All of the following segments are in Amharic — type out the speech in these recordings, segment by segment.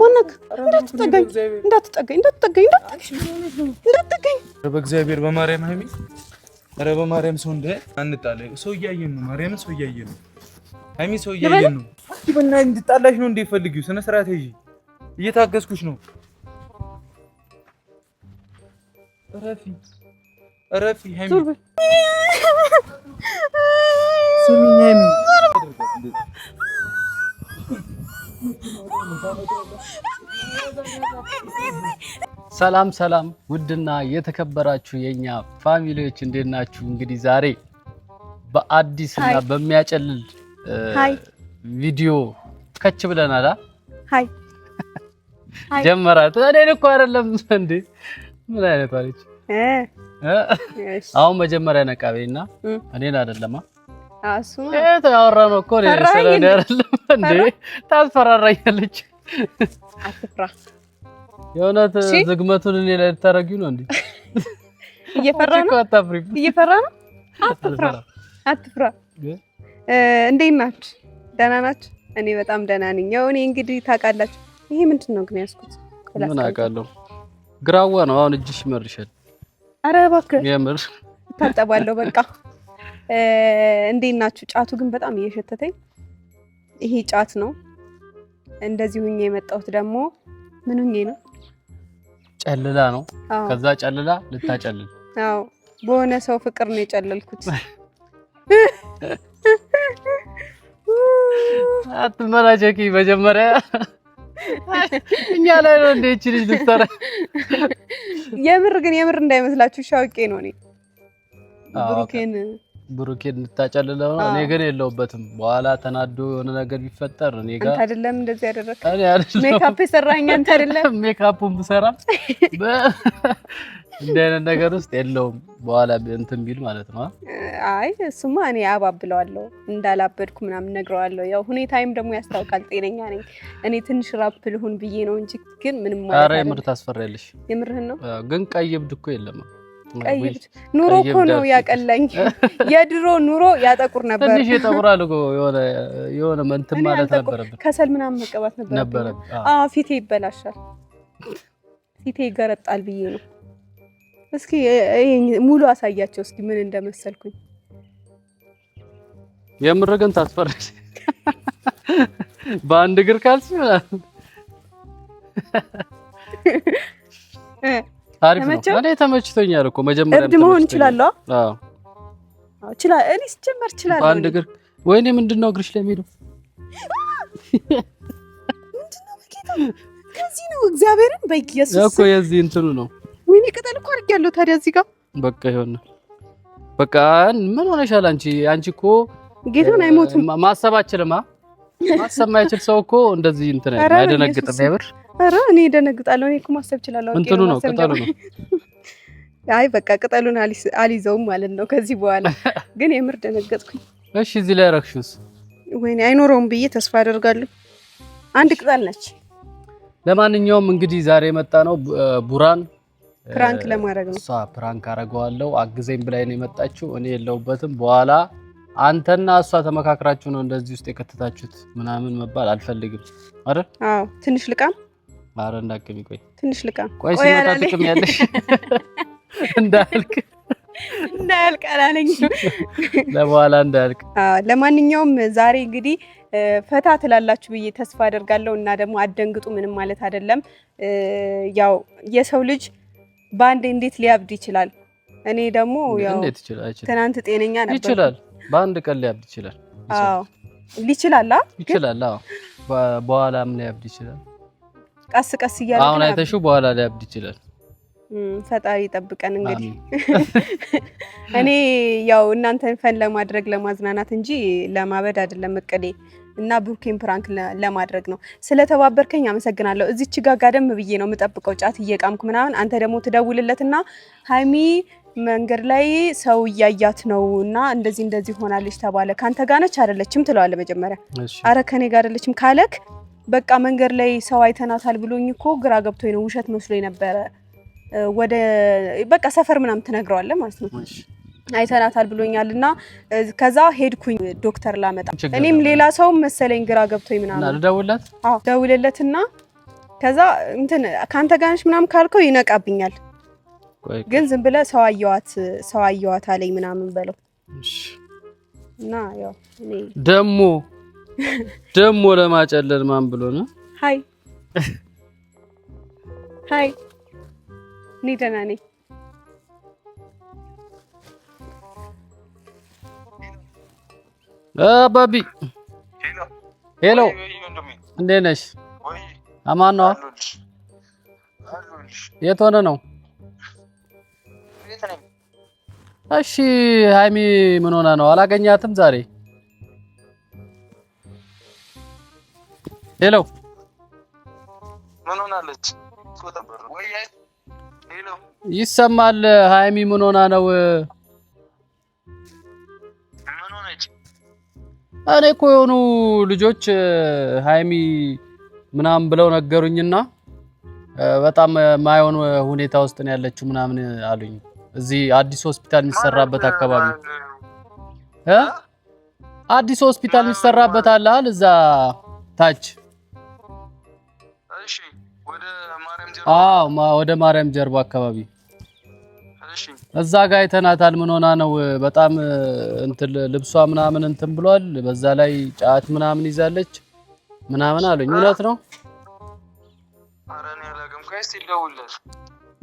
ወነክ እንዳትጠጋኝ በእግዚአብሔር በማርያም ሃይሚ ኧረ በማርያም ሰው እንደ አንጣለ ሰው እያየን ነው ማርያም ሰው እያየን ነው ሃይሚ ሰው እያየን ነው ይበና እንድጣላሽ ነው እንደፈልጊው ስነ ስርዓት ይዤ እየታገስኩሽ ነው ረፊ ሃይሚ ስሚኝ ሃይሚ ሰላም ውድና የተከበራችሁ የኛ ፋሚሊዎች እንዴት ናችሁ? እንግዲህ ዛሬ በአዲስና በሚያጨልል ቪዲዮ ከች ብለናል። ሃይ ጀመራት እኔን እኮ አይደለም እንዴ ምን አይነት አለች አሁን መጀመሪያ ነቃቤና እኔን አይደለም አሱማ ያወራነው እኮ ነው ስለኔ አይደለም እንዴ ታስፈራራኛለች አትፍራ የሆነት ዝግመቱን እኔ ላይ ታረጊው ነው እንዴ እየፈራ ነው አትፍራ እንዴት ናችሁ ደህና ናችሁ እኔ በጣም ደህና ነኝ ያው እኔ እንግዲህ ታውቃላችሁ ይሄ ምንድነው ግን ያስኩት ምን አውቃለሁ ግራዋ ነው አሁን እጅሽ ይመርሻል አረ እባክህ የምር ታጠባለሁ በቃ እንዴት ናችሁ ጫቱ ግን በጣም እየሸተተኝ ይሄ ጫት ነው እንደዚህ ሁኜ የመጣሁት ደግሞ ምን ሁኜ ነው ጨልላ ነው ከዛ ጨልላ ልታጨልል አዎ በሆነ ሰው ፍቅር ነው የጨለልኩት አትመራጨቂ መጀመሪያ እኛ ላይ ነው እንደ እቺ ልጅ ልትሰራ የምር እንዳይመስላችሁ ሻውቄ ነው እኔ ብሩኬን እንታጨልለው ነው እኔ ግን የለውበትም በኋላ ተናዶ የሆነ ነገር ቢፈጠር እኔ ጋር አንተ አይደለም እንደዚህ ያደረክ ሜካፕ የሰራኸኝ አንተ አይደለም ሜካፑን ብሰራ እንደነ ነገር ውስጥ የለውም በኋላ እንትን ቢል ማለት ነው አይ እሱማ እኔ አባብለዋለሁ እንዳላበድኩ ምናምን ነግረዋለሁ ያው ሁኔታዬም ደግሞ ያስታውቃል ጤነኛ ነኝ እኔ ትንሽ ራፕ ልሁን ብዬ ነው እንጂ ግን ምንም ማለት አረ የምር ታስፈራለሽ የምርህን ነው ግን ቀይብድ እኮ የለም ቀይብድ ኑሮ እኮ ነው ያቀለኝ የድሮ ኑሮ ያጠቁር ነበር ትንሽ ይጠቁራል እኮ የሆነ መንተም ማለት ነበረበት ከሰል ምናምን መቀባት ነበር ፊቴ ይበላሻል ፊቴ ይገረጣል ብዬ ነው እስኪ ሙሉ አሳያቸው እስኪ ምን እንደመሰልኩኝ የምር ግን ታስፈራሽ በአንድ እግር ካልሲ ማለት አሪፍ ነው እኔ ተመችቶኛል እኮ መጀመሪያ እብድ መሆን ይችላልው አዎ ይችላል እኔ ስጀመር ይችላል በአንድ እግር ወይኔ ምንድነው እግርሽ ላይ ሄዶ ምንድነው በጌታ ከዚህ ነው እግዚአብሔርን በኢየሱስ እኮ የዚህ እንትኑ ነው ወይኔ ቅጠል እኮ አድርጌያለሁ ታዲያ እዚህ ጋር በቃ ይሆነ በቃ ምን ሆነሻል አንቺ እኮ ጌታን አይሞትም ማሰባችልማ ማሰማይችል ሰው እኮ እንደዚህ እንትን አይደነግጥም አይበር አረ እኔ ደነግጣለሁ እኔ እኮ ማሰብ ይችላልው እንትኑ ነው ቅጠሉ ነው አይ በቃ ቅጠሉን አልይዘውም ማለት ነው ከዚህ በኋላ ግን የምር ደነገጥኩኝ እሺ እዚህ ላይ ረክሽስ ወይኔ አይኖርም ብዬ ተስፋ አደርጋለሁ አንድ ቅጠል ነች ለማንኛውም እንግዲህ ዛሬ መጣ ነው ቡራን ፕራንክ ለማድረግ ነው እሷ ፕራንክ አረጋዋለሁ አግዘኝ ብላኝ ነው የመጣችው እኔ የለውበትም በኋላ አንተና እሷ ተመካክራችሁ ነው እንደዚህ ውስጥ የከተታችሁት ምናምን መባል አልፈልግም አይደል አዎ ትንሽ ልቃም አረ እንዳቅም ይቆይ ትንሽ ልቃም ቆይ ሲመጣ ጥቅም ያለሽ እንዳልክ አላለኝ ለበኋላ እንዳልክ ለማንኛውም ዛሬ እንግዲህ ፈታ ትላላችሁ ብዬ ተስፋ አደርጋለሁ እና ደግሞ አደንግጡ ምንም ማለት አይደለም ያው የሰው ልጅ ባንዴ እንዴት ሊያብድ ይችላል እኔ ደግሞ ያው እንዴት ይችላል ትናንት ጤነኛ ነበር ይችላል በአንድ ቀን ሊያብድ ይችላል አዎ ይችላል አዎ በኋላ ምን ሊያብድ ይችላል ቀስ እያለ አሁን አይተሽው በኋላ ሊያብድ ይችላል ፈጣሪ ይጠብቀን እንግዲህ እኔ ያው እናንተን ፈን ለማድረግ ለማዝናናት እንጂ ለማበድ አይደለም እቅዴ እና ብሩኬን ፕራንክ ለማድረግ ነው ስለተባበርከኝ አመሰግናለሁ እዚች ጋር ጋደም ብዬ ነው የምጠብቀው ጫት እየቃምኩ ምናምን አንተ ደግሞ ትደውልለትና ሃይሚ መንገድ ላይ ሰው እያያት ነውና እንደዚህ ሆናለች ተባለ ካንተ ጋር ነች አይደለችም ትለዋለህ መጀመሪያ አረ ከኔ ጋር አይደለችም ካለክ በቃ መንገድ ላይ ሰው አይተናታል ብሎኝ እኮ ግራ ገብቶኝ ነው ውሸት መስሎኝ ነበር ወደ በቃ ሰፈር ምናምን ትነግረዋለህ ማለት ነው አይተናታል ብሎኛልና ከዛ ሄድኩኝ ዶክተር ላመጣ እኔም ሌላ ሰው መሰለኝ ግራ ገብቶኝ ምናምን ደውልለት ደውልለትና ከዛ እንትን ካንተ ጋር ነሽ ምናምን ካልከው ይነቃብኛል። ግን ዝም ብለህ ሰው አየዋት አለኝ ምናምን በለው እና ያው እኔ ደሞ ለማጨለል ማን ብሎ ነው? ሃይ እኔ ደህና ነኝ። ባቢ ሄሎ፣ እንዴት ነሽ? አማን ነው? የት ሆነ ነው? እሺ ሃይሚ ምን ሆና ነው? አላገኛትም ዛሬ? ሄሎ ምን ሆናለች? ይሰማል። ሃይሚ ምን ሆና ነው? እኔ እኮ የሆኑ ልጆች ሃይሚ ምናምን ብለው ነገሩኝና በጣም ማይሆን ሁኔታ ውስጥ ነው ያለችው ምናምን አሉኝ። እዚህ አዲስ ሆስፒታል የሚሰራበት አካባቢ አዲስ ሆስፒታል የሚሰራበት አለ አይደል? እዛ ታች እሺ፣ ወደ ማርያም ጀርባ አካባቢ እሺ፣ እዛ ጋር አይተናታል። ምን ሆና ነው? በጣም እንትን ልብሷ ምናምን እንትን ብሏል። በዛ ላይ ጫት ምናምን ይዛለች ምናምን አሉኝ። እውነት ነው? አረኔ አላገም ከይስ ይደውልልህ።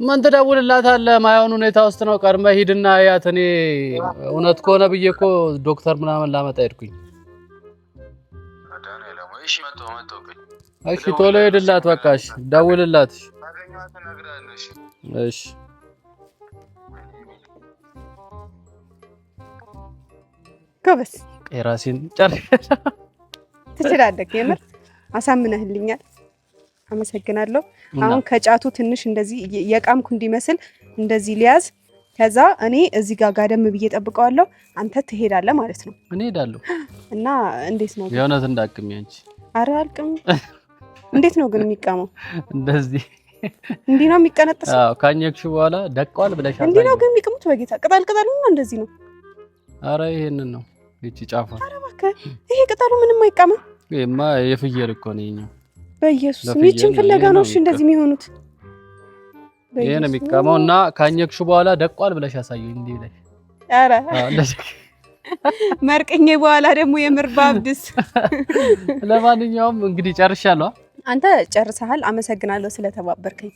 ምን ትደውልላታለህ? ማይሆን ሁኔታ ውስጥ ነው። ቀድመህ ሂድና ያት። እኔ እውነት ከሆነ ብዬ እኮ ዶክተር ምናምን ላመጣ ሄድኩኝ። እሺ ቶሎ ሄድላት በቃ። እሺ ደውልላት። እሺ ጎበስ የራሴን ጨርሽ ትችላለህ። የምር አሳምነህልኛል። አመሰግናለሁ። አሁን ከጫቱ ትንሽ እንደዚህ የቃምኩ እንዲመስል እንደዚህ ሊያዝ። ከዛ እኔ እዚህ ጋር ጋደም ብዬ ጠብቀዋለሁ። አንተ ትሄዳለህ ማለት ነው። እኔ ሄዳለሁ። እና እንዴት ነው የእውነት እንዳቅም ያንቺ? ኧረ አልቅም። እንዴት ነው ግን የሚቃመው? እንደዚህ እንዲህ ነው የሚቀነጥሰው? አዎ ካኘክሽ በኋላ ደቀዋል ብለሻል። እንዲህ ነው ግን የሚቀሙት? በጌታ ቅጠል ነው እንደዚህ ነው? አረ ይሄንን ነው እቺ ጫፋ። አረ እባክህ ይሄ ቅጠሉ ምንም አይቃመም። ይሄማ የፍየል እኮ ነው ይሄኛው። በኢየሱስ ምንጭን ፍለጋ ነው እሺ እንደዚህ የሚሆኑት? ይሄ ነው የሚቃመው። እና ካኘክሽ በኋላ ደቀዋል ብለሽ ያሳየኝ እንዲህ ብለሽ። አረ መርቅኜ በኋላ ደግሞ የምርባብድስ። ለማንኛውም እንግዲህ ጨርሻለሁ። አንተ ጨርሰሃል። አመሰግናለሁ ስለተባበርከኝ።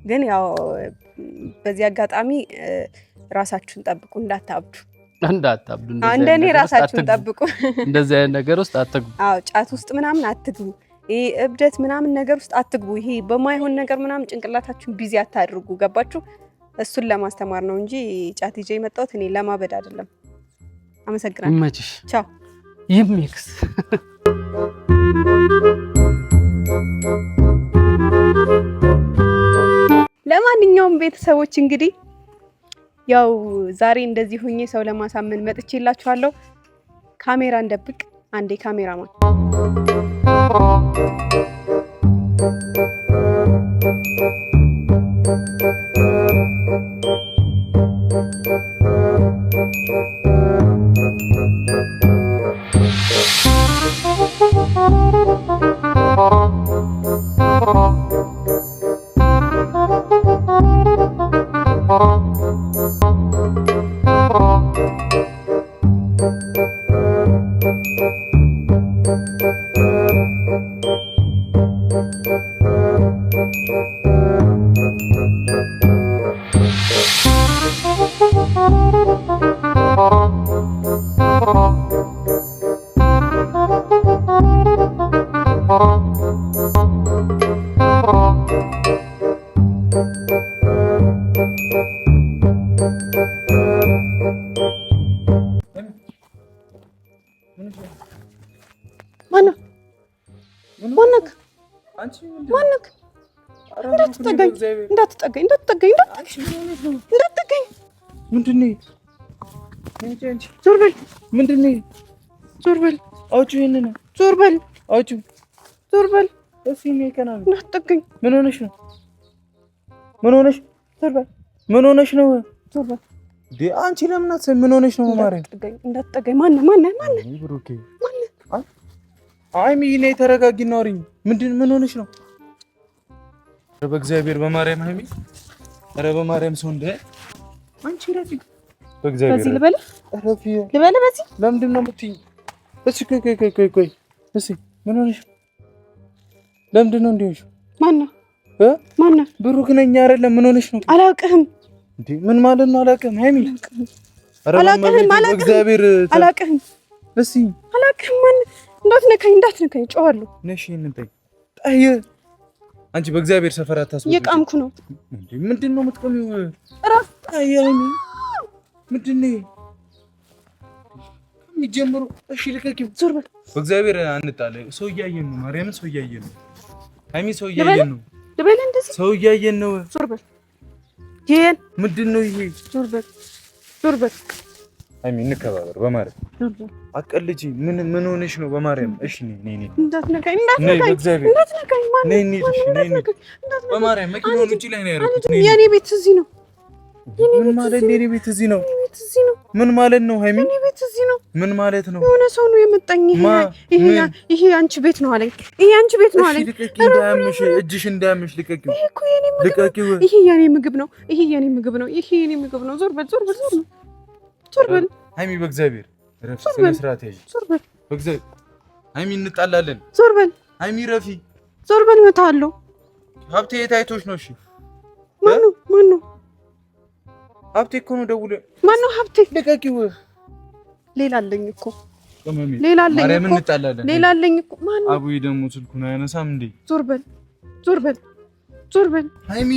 ግን ያው በዚህ አጋጣሚ ራሳችሁን ጠብቁ፣ እንዳታብዱ። እንደኔ ራሳችሁን ጠብቁ። እንደዚህ አይነት ነገር ውስጥ አትግቡ። አዎ ጫት ውስጥ ምናምን አትግቡ። ይሄ እብደት ምናምን ነገር ውስጥ አትግቡ። ይሄ በማይሆን ነገር ምናምን ጭንቅላታችሁን ቢዚ አታድርጉ። ገባችሁ? እሱን ለማስተማር ነው እንጂ ጫት ይዤ የመጣሁት እኔ ለማበድ አይደለም። አመሰግናለሁ። ይመችሽ። ቻው። ይምክስ ለማንኛውም ቤተሰቦች እንግዲህ ያው ዛሬ እንደዚህ ሆኜ ሰው ለማሳመን መጥቼላችኋለሁ። ካሜራ እንደብቅ። አንዴ ካሜራማን እንዳትጠጋኝ። ምንድን ነው? ዞር በል። ምንድን ነው? ዞር በል። አውጪው። ይሄንን ዞር በል። አውጪው። ዞር በል። እሺ ነው ከናል። እንዳትጠጋኝ። ምን ሆነሽ ነው? ምን ሆነሽ? ዞር በል። ምን ሆነሽ ነው? ዞር በል። አንቺ ለምን አትሰሚ? ምን ሆነሽ ነው? ማርያም እንዳትጠጋኝ። ማነህ? ብሩኬ አይሚ ነይ ተረጋጊና አውሪኝ። ምን ሆነሽ ነው? በእግዚአብሔር በማርያም ሃይሚ ኧረ በማርያም ሰው እንደ አንቺ ረፊ በእግዚአብሔር በዚህ ልበል ረፊ ልበል በዚህ ለምንድን ነው የምትይኝ? እሺ ቆይ እሺ ምን ሆነሽ? ለምንድን ነው እንዲህ? ማነው ብሩክ ነኝ አይደለም ምን ሆነሽ ነው? አላውቅህም እንዴ ምን ማለት ነው አላውቅህም ሃይሚ አላውቅህም በእግዚአብሔር አላውቅህም እሺ አላውቅህም ማን እንዳትነካኝ ጮሃለሁ ነሽ እንጠይ ጣይ አንቺ በእግዚአብሔር ሰፈር አታስወጪ እየቃምኩ ነው እንዴ ምንድን ነው የምትቀሚው እረፍ ጣይ ሃይሚ ምንድን ነው የሚጀምሩ እሺ ልቀቂው ዞር በል በእግዚአብሔር አንጣለ ሰው እያየን ነው ማርያምን ሰው እያየን ነው ሃይሚ ሰው እያየን ነው ልበል እንደዚህ ሰው እያየን ነው ዞር በል ይሄን ምንድን ነው ይሄ ዞር በል ሃይሚ እንከባበር በማርያም አቀልጂ ምን ሆነሽ ነው በማርያም እሺ ነኝ እንዳትነካኝ ማን ነኝ በማርያም መኪናውን ውጪ ላይ ነው ያደረኩት የኔ ቤት እዚህ ነው ምን ማለት የኔ ቤት እዚህ ነው ምን ማለት ነው ሃይሚ የኔ ቤት እዚህ ነው ምን ማለት ነው የሆነ ሰው ነው የመጣኝ ይሄ አንቺ ቤት ነው አለኝ ይሄ አንቺ ቤት ነው አለኝ እንዳያምሽ እጅሽ እንዳያምሽ ልቀቂው ይሄ እኮ የኔ ምግብ ነው ይሄ የኔ ምግብ ነው ይሄ የኔ ምግብ ነው ዞር በል ሃይሚ በእግዚአብሔር ረፊ ስነ ስርዓት ያዥ ዞር በል በእግዚአብሔር ሃይሚ እንጣላለን ዞር በል ሃይሚ ረፊ ዞር በል እመታለሁ ሀብቴ የታይቶሽ ነው እሺ ማነው ሀብቴ እኮ ነው ደውሎ ማነው ሀብቴ ልቀቂው ሌላ አለኝ እኮ ማርያም እንጣላለን ሌላ አለኝ እኮ ማነው አቡይ ደግሞ ስልኩን አያነሳም እንዴ ዞር በል ሃይሚ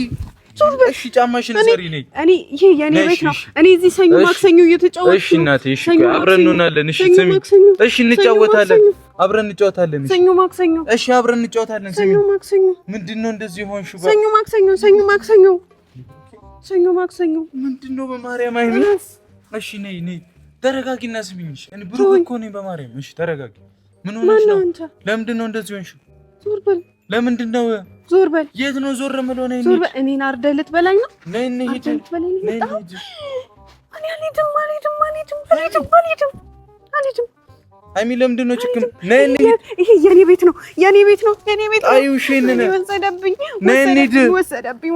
እሺ ጫማሽን ሰሪ ነኝ እኔ ይሄ የኔ ቤት ነው እኔ እዚህ ሰኞ ማክሰኞ እየተጫወትኩ እሺ እናቴ እሺ አብረን እንሆናለን እሺ ስሚ እሺ እንጫወታለን አብረን እንጫወታለን ሰኞ ማክሰኞ እሺ አብረን እንጫወታለን ሰኞ ማክሰኞ ምንድነው እንደዚህ ሆንሽ ሰኞ ማክሰኞ ምንድነው በማርያም ሃይሚ እሺ ነይ ተረጋጊና ስሚኝሽ እኔ ብሩክ እኮ ነኝ በማርያም እሺ ተረጋጊ ምን ሆነሽ ነው ለምንድነው እንደዚህ ሆንሽ ዞር በል ለምንድነው ዞር በል የት ነው ዞር የምለው ነኝ ዞር በል እኔን አርደህ ልትበላኝ ነው ነይ ሂድ አልሄድም ሃይሚ ለምንድን ነው ችግር ነይ ይሄ የኔ ቤት ነው አዩ ሸነነ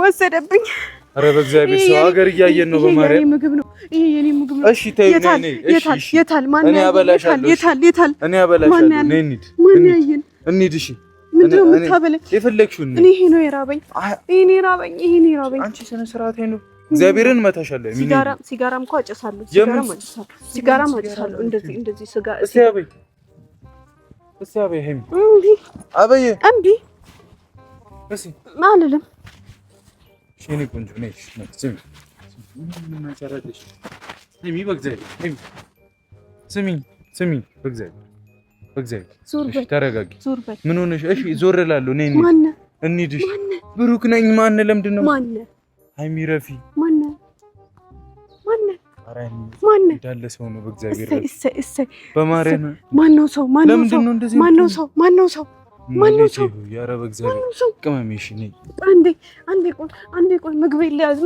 ወሰደብኝ ኧረ በእግዚአብሔር ሰው ሀገር እያየን ነው በማርያም ይሄ የኔ ምግብ ነው እሺ ተይ ነይ የታል ማን የታል እኔ አበላሻለሁ ነይ እንሂድ እሺ ምንድነው የምታበለኝ የፈለግሽውን እኔ ይሄ ነው የራበኝ አንቺ ስነ ስርዓት ነው እግዚአብሔርን መታሻለሁ ሲጋራም እኮ አጨሳለሁ እንደዚህ ስጋ እስቲ አበይ ሄም አበይ እምቢ አልልም እኔ ቆንጆ ነሽ ስሚ ምን ማጨራለሽ ሄሚ በእግዚአብሔር ስሚ በእግዚአብሔር ተረጋጊ ምን ሆነሽ እሺ ዞር እላለሁ ነይ እንሂድ እሺ ብሩክ ነኝ ማን ለምንድን ነው ሃይሚ ረፊ ማን እንዳለ ሰው ነው በእግዚአብሔር እሰይ በማርያም ማነው ሰው ያ ረብ እግዚአብሔር ቅመምሽ ነኝ አንዴ ቆይ ምግቤ ልያዝ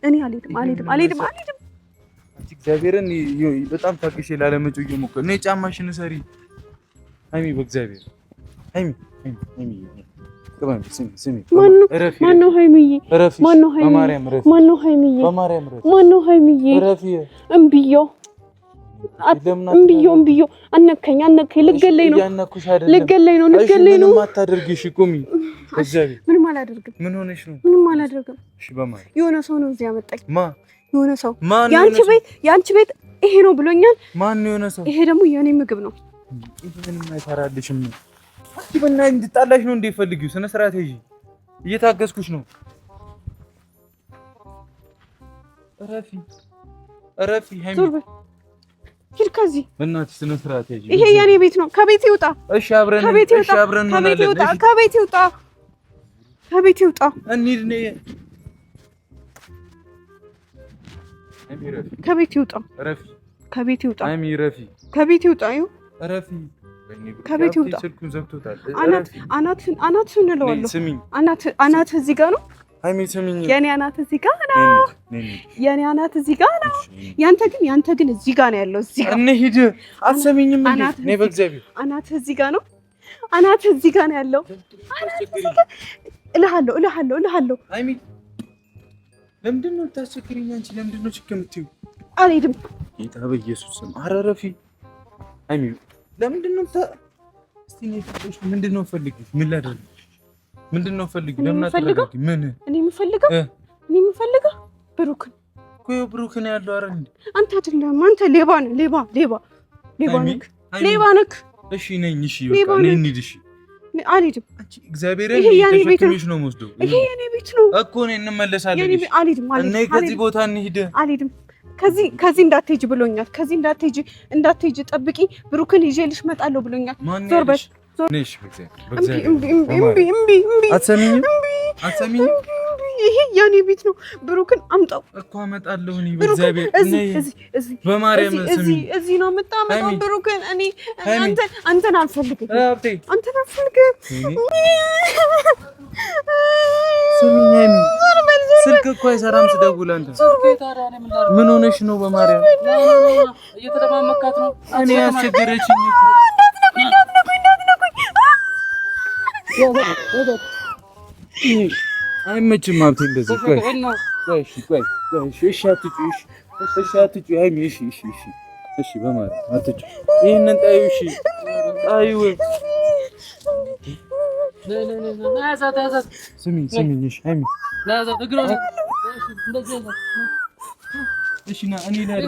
እኔ አልሄድም እግዚአብሔርን በጣም ታግሼ ላለመጮህ እየሞከርኩ ነይ ጫማሽን ሰሪ ሃይሚ በእግዚአብሔር ሃይሚ ስሚ ማነው ሃይሚዬ እምብዮ አነከኝ ልገለኝ ነው ምንም አታደርጊሽ ቁሚ እግዚአብሔር ምንም አላደርግም ምን ሆነሽ ነው ምንም አላደርግም እሺ በማርያም የሆነ ሰው ነው እዚህ ያመጣኝ የሆነ ሰው ማን ያንቺ ቤት ይሄ ነው ብሎኛል ማን የሆነ ሰው ይሄ ደግሞ የኔ ምግብ ነው ምንም አይሰራልሽም ይበና እንድጣላሽ ነው እንደፈልጊው ስነ ስርዓት ይዤ እየታገስኩሽ ነው ረፊ ሃይሚ ሂድ ከዚህ እናትሽ ስነ ስርዓት ይዤ ይሄ የኔ ቤት ነው ከቤት ይውጣ እሺ አብረን ከቤት ይውጣ እንሂድ ነይ ከቤት ይውጣ ረፊ ከቤት ይውጣ ሃይሚ ረፊ ከቤት ይውጣ ረፊ ከቤት ይውጣ ስልኩን ዘግቶታል አናትህን እለዋለሁ አናት እዚህ ጋር ነው ሃይሚ ስሚኝ የኔ አናት እዚህ ጋር ነው ያንተ ግን እዚህ ጋር ነው ያለው እዚህ ጋር እንሂድ አትሰሚኝም ነይ በእግዚአብሔር አናት እዚህ ጋር ነው ያለው እልሃለሁ። ሃይሚ ለምንድን ነው የምታስቸግሪኝ? አንቺ ለምንድን ነው ችግር የምትይው? አልሄድም። ጌታ በኢየሱስ ስም ኧረ እረፊ። ሃይሚ ለምንድን ነው እስቲ ነው ፍቅርሽ ምንድን ነው ፈልጊ? ምን ላድርግ? ምንድን ነው ፈልጊ? ለምን አትረጋጊ? ምን እኔ የምፈልገው ብሩክን እኮ ብሩክን ያለው አረ እንዴ አንተ አይደለም። አንተ ሌባ ነህ። ሌባ ነህ። እሺ ነኝ። እሺ በቃ ነኝ። እንሂድ። እሺ አልሄድም። አንቺ እግዚአብሔርን ተሸክሜሽ ነው የምወስደው። ይሄ የኔ ቤት ነው እኮ ነው። እንመለሳለን። አልሄድም። ከዚህ ቦታ እንሂድ። አልሄድም። ከዚህ እንዳትሄጂ ብሎኛል። ከዚህ እንዳትሄጂ ጠብቂ፣ ብሩክን ይዤልሽ እመጣለሁ ብሎኛል። ዞር በል ነሽ። በእግዚአብሔር አትሰሚኝም? ይሄ የኔ ቤት ነው። ብሩክን አምጣው እኮ አመጣለሁ። እኔ በእግዚአብሔር በማርያም ስሚ፣ እዚህ ነው የምታመጣው ብሩክን። እኔ አንተን አልፈልግም። ስሚኝ፣ ስልክ እኮ አይሰራም ስደውል። አንተ ምን ሆነሽ ነው? በማርያም እየተደማመካት ነው። እኔ ያስቸገረችኝ አይመችም። ሀብቴ እንደዚህ ቆይ፣ እሺ አትጩ ሃይሚ፣ እሺ በማርያም አትጩ። ይሄንን ጣዩ፣ እሺ ጣዩ። ስሚኝ፣ እሺ ሃይሚ፣ እሺ ና እኔ ላይ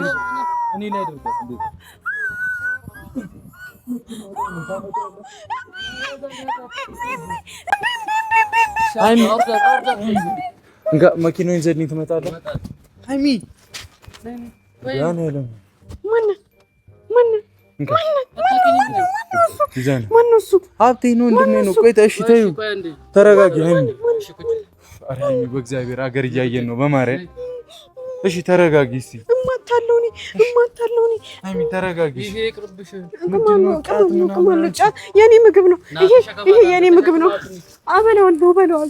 መኪናውን ይዘህልኝ ትመጣለህ። ሃይሚ ማነው እሱ? ሀብቴ ነው ወንድሜ ነው። ቆይ እሺ ተይው፣ ተረጋጊ ሃይሚ። ኧረ ሃይሚ በእግዚአብሔር ሀገር እያየን ነው። በማርያም እሺ ተረጋጊ። እስኪ እማታለሁ እኔ ሃይሚ ተረጋጊ። የኔ ምግብ ነው ይሄ የኔ ምግብ ነው። እበለዋለሁ።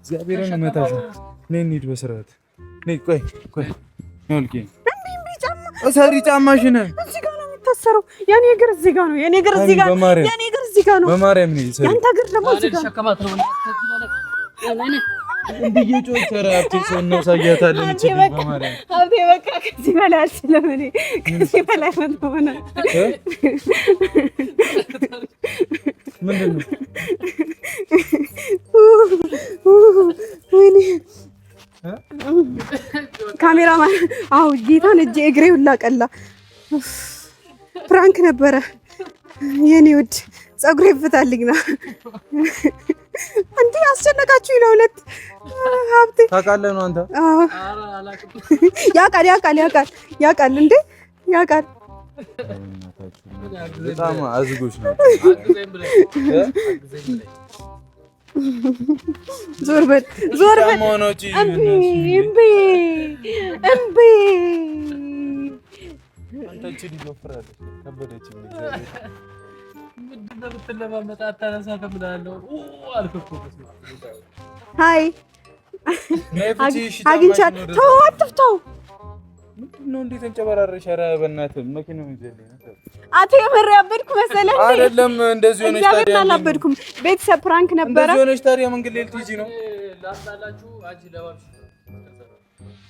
እግዚአብሔርን እመታሽ ነው። ነይ እንሂድ በስርዓት ነይ። ቆይ ይኸውልህ እሰሪ ጫማሽን። እዚህ ጋር ነው የሚታሰረው። የኔ እግር እዚህ ጋር ነው። በማርያም ነይ። ያንተ እግር ደግሞ እዚህ ጋር እንዲህ ጮህ ተራፍቴ ሰው ሳያታለን። እቺ በማርያም አብቴ በቃ ከዚህ በላይ አልችልም። እኔ ከዚህ በላይ ሆነ ምንድን ነው? ወይኔ ካሜራማን፣ አዎ ጌታን እግሬ ሁላ ቀላ። ፕራንክ ነበረ የኔ ውድ። ፀጉሬ ይፈታልኝ ነው እንዴ? አስጨነቃችሁኝ ለሁለት። ሀብቴ ታውቃለህ ነው አንተ? ያውቃል እንዴ? ያውቃል። በጣም አዝጎች ነው። ዞር በል እምቢ። አንተ ልጅ ወፍራለች፣ ከበደችኝ። ምንድን ነው የምትለማመጥ? አታነሳትም እላለሁ አልክ እኮ። ሀይ አግኝቻት። ተው አትፍታው። ምንድን ነው እንዴት ተንጨበራረሽ? ኧረ በእናትህ መኪናውን ይዘልኝ። አቶ የምር ያበድኩ መሰለህ እንዴ? አይደለም እንደዚህ ሆነሽ ታዲያ አላበድኩም። ቤተሰብ ፕራንክ ነበረ። እንደዚህ ሆነሽ ታዲያ መንገድ ላይ ልትይጂ ነው? ላጣላችሁ አንቺ ለባብሽ።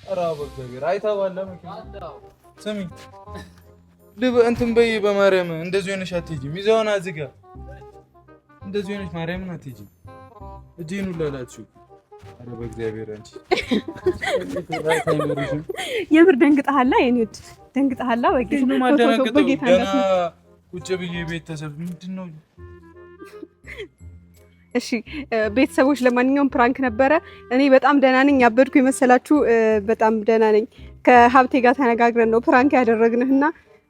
ኧረ በእግዚአብሔር አይተኸዋል መኪናው። ስሚ እንትን በይ በማርያም እንደዚህ ሆነሽ አትሄጂም። ይዘውና እዚህ ጋር እንደዚህ ሆነሽ ማርያምን አትሄጂም። እጄን ሁላ ላትሽው። ኧረ በእግዚአብሔር አንቺ የምር ደንግጠሃላ? የኔ ውድ ደንግጠሃላ? በጌታ ነው ማደናገጠው። ገና ቁጭ ብዬ ቤተሰብ ምንድን ነው? እሺ ቤተሰቦች፣ ለማንኛውም ፕራንክ ነበረ። እኔ በጣም ደህና ነኝ። ያበድኩ የመሰላችሁ? በጣም ደህና ነኝ። ከሀብቴ ጋር ተነጋግረን ነው ፕራንክ ያደረግንህና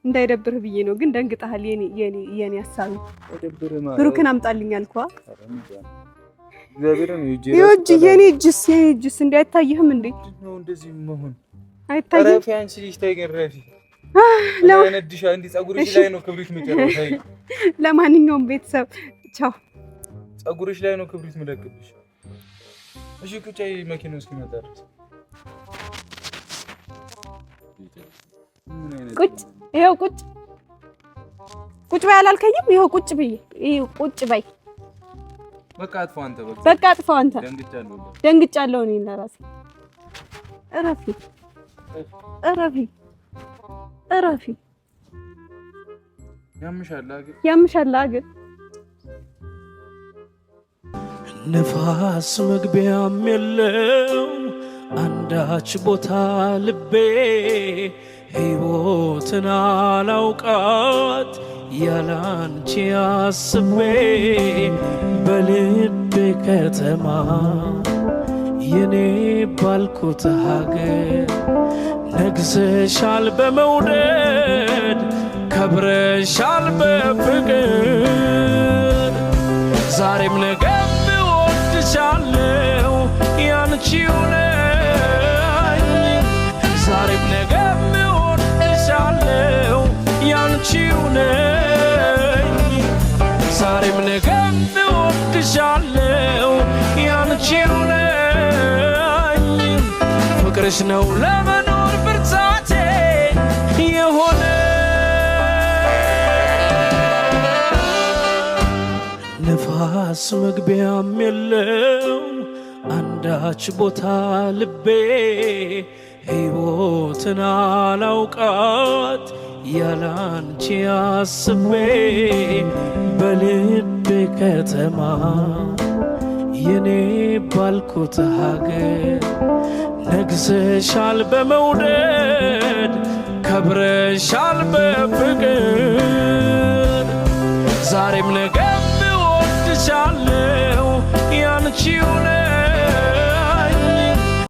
እንዳይደብርህ ብዬ ነው። ግን ደንግጠሃል። የኔ ሀሳብ ብሩክን አምጣልኝ አልኳ። የኔ እጅስ እንዳይታይህም እንዴ? ነው እንደዚህ መሆን አይታይም። ረፊ አንቺ ልጅ ተገረፊ ለነድሻ እንዲ ፀጉርሽ ላይ ነው ክብሪት የሚጨርሰው። ለማንኛውም ቤተሰብ ቻው። ፀጉርሽ ላይ ነው ክብሪት የምለቅብሽ። እሺ ቁጫይ መኪናው እስኪመጣ ድረስ ይኸው ቁጭ በይ አላልከኝም? ይኸው ቁጭ በይ። በቃ አጥፋው አንተ በቃ አጥፋው አንተ ደንግጫለሁ እኔ ለራሴ እረፊ ያምሻል አገር ንፋስ መግቢያም የለው አንዳች ቦታ ልቤ ሕይወትን አላውቃት ያላንቺ አስቤ በልቤ ከተማ የኔ ባልኩት ሀገር ነግሰሻል በመውደድ ከብረሻል በፍቅር ዛሬም ነገም እወድሻለሁ ያንቺው ነኝ ዛሬም ነገም እወድሻለሁ ያንቺው ነኝ ዛሬም ነገም እወድሻለሁ ያንቺው ነኝ ፍቅርሽ ነው ለመኖር ብርታቴ የሆነ ንፋስ መግቢያም የለው አንዳች ቦታ ልቤ ሕይወትን አላውቃት ያላንቺ አስቤ በልቤ ከተማ የኔ ባልኩት ሀገር ነግሰሻል በመውደድ ከብረሻል በፍቅር ዛሬም ነገም እወድሻለሁ ያንቺው